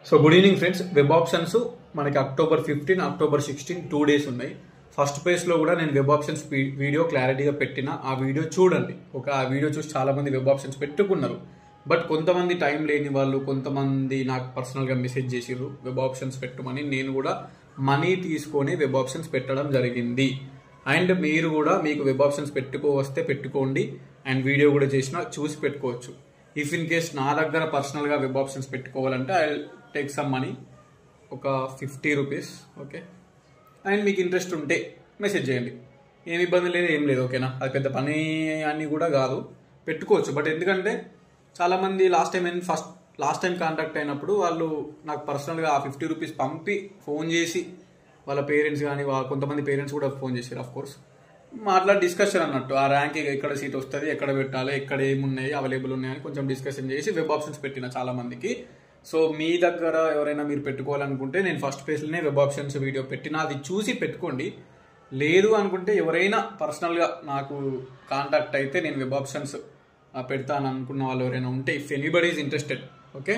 So good evening friends. Web options మనకి October 15, October 16 2 days ఉన్నాయి. First పేజ్లో కూడా నేను వెబ్ ఆప్షన్స్ వీడియో క్లారిటీగా పెట్టిన, ఆ వీడియో చూడండి. ఆ వీడియో చూసి చాలా మంది వెబ్ ఆప్షన్స్ పెట్టుకున్నారు. బట్ కొంతమంది టైం లేని వాళ్ళు, కొంతమంది నాకు పర్సనల్గా మెసేజ్ చేసిర్రు వెబ్ ఆప్షన్స్ పెట్టమని. నేను కూడా మనీ తీసుకొని వెబ్ ఆప్షన్స్ పెట్టడం జరిగింది. అండ్ మీరు కూడా మీకు వెబ్ ఆప్షన్స్ పెట్టుకోవస్తే పెట్టుకోండి. అండ్ వీడియో కూడా చేసిన చూసి పెట్టుకోవచ్చు. ఇఫ్ ఇన్ కేస్ నా దగ్గర పర్సనల్గా వెబ్ ఆప్షన్స్ పెట్టుకోవాలంటే ఐ టేక్ సమ్ మనీ, ఒక 50 రూపీస్. ఓకే, అండ్ మీకు ఇంట్రెస్ట్ ఉంటే మెసేజ్ చేయండి. ఏమి ఇబ్బంది లేదు, ఏం లేదు. ఓకేనా, అది పెద్ద పని అని కూడా కాదు, పెట్టుకోవచ్చు. బట్ ఎందుకంటే చాలామంది లాస్ట్ టైం కాంటాక్ట్ అయినప్పుడు వాళ్ళు నాకు పర్సనల్గా ఆ 50 రూపీస్ పంపి ఫోన్ చేసి వాళ్ళ పేరెంట్స్ కానీ కొంతమంది పేరెంట్స్ కూడా ఫోన్ చేశారు. ఆఫ్ కోర్స్ మాట్లాడి డిస్కషన్ అన్నట్టు, ఆ ర్యాంక్ ఎక్కడ సీట్ వస్తుంది, ఎక్కడ పెట్టాలి, ఎక్కడ ఏమున్నాయి అవైలబుల్ ఉన్నాయని కొంచెం డిస్కషన్ చేసి వెబ్ ఆప్షన్స్ పెట్టిన చాలా మందికి. సో మీ దగ్గర ఎవరైనా మీరు పెట్టుకోవాలనుకుంటే నేను ఫస్ట్ పేజ్లోనే వెబ్ ఆప్షన్స్ వీడియో పెట్టిన, అది చూసి పెట్టుకోండి. లేదు అనుకుంటే ఎవరైనా పర్సనల్గా నాకు కాంటాక్ట్ అయితే నేను వెబ్ ఆప్షన్స్ పెడతాను అనుకున్న వాళ్ళు ఎవరైనా ఉంటే, if anybody is interested, okay,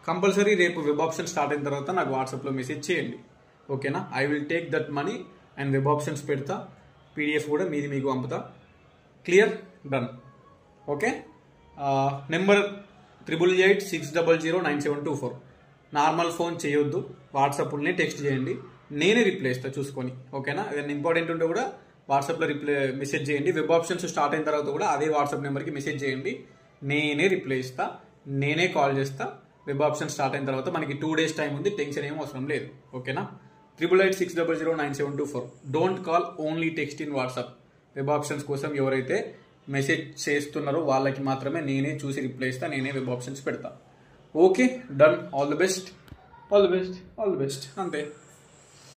compulsory రేపు వెబ్ ఆప్షన్ స్టార్ట్ అయిన తర్వాత నాకు వాట్సాప్లో మెసేజ్ చేయండి. ఓకేనా, I will take that money and web options పెడతా, పీడిఎఫ్ కూడా మీది మీకు పంపుతా. Clear, done. Okay, number 8886009724. Normal phone చేయొద్దు, వాట్సాప్లోనే టెక్స్ట్ చేయండి, నేనే రిప్లై ఇస్తా చూసుకొని. ఓకేనా, ఏదైనా ఇంపార్టెంట్ ఉంటే కూడా వాట్సాప్లో మెసేజ్ చేయండి. వెబ్ ఆప్షన్స్ స్టార్ట్ అయిన తర్వాత కూడా అదే వాట్సాప్ నెంబర్కి మెసేజ్ చేయండి, నేనే రిప్లై ఇస్తా, నేనే కాల్ చేస్తా. వెబ్ ఆప్షన్ స్టార్ట్ అయిన తర్వాత మనకి 2 డేస్ టైం ఉంది, టెన్షన్ ఏం అవసరం లేదు. ఓకేనా, 8886009724. Don't call, only text in WhatsApp. Web options కోసం ఎవరైతే మెసేజ్ చేస్తున్నారో వాళ్ళకి మాత్రమే నేనే చూసి రిప్లై ఇస్తా, నేనే వెబ్ ఆప్షన్స్ పెడతా. Okay, done. All the best, all the best, all the best. అంతే.